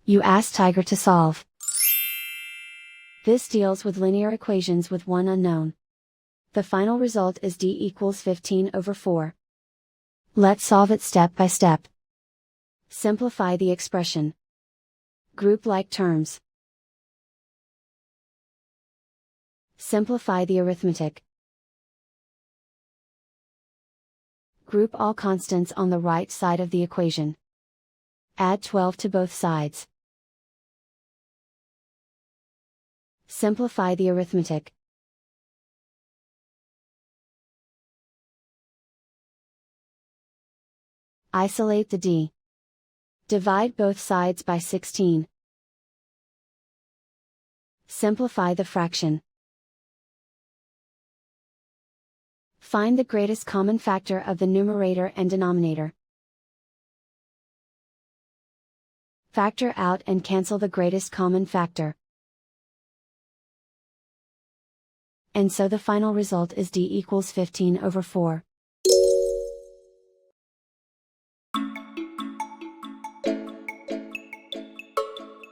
You ask Tiger to solve. This deals with linear equations with one unknown. The final result is d equals 15/4. Let's solve it step by step. Simplify the expression. Group like terms. Simplify the arithmetic. Group all constants on the right side of the equation. Add 12 to both sides. Simplify the arithmetic. Isolate the d. Divide both sides by 16. Simplify the fraction. Find the greatest common factor of the numerator and denominator. Factor out and cancel the greatest common factor. And so the final result is d equals 15/4.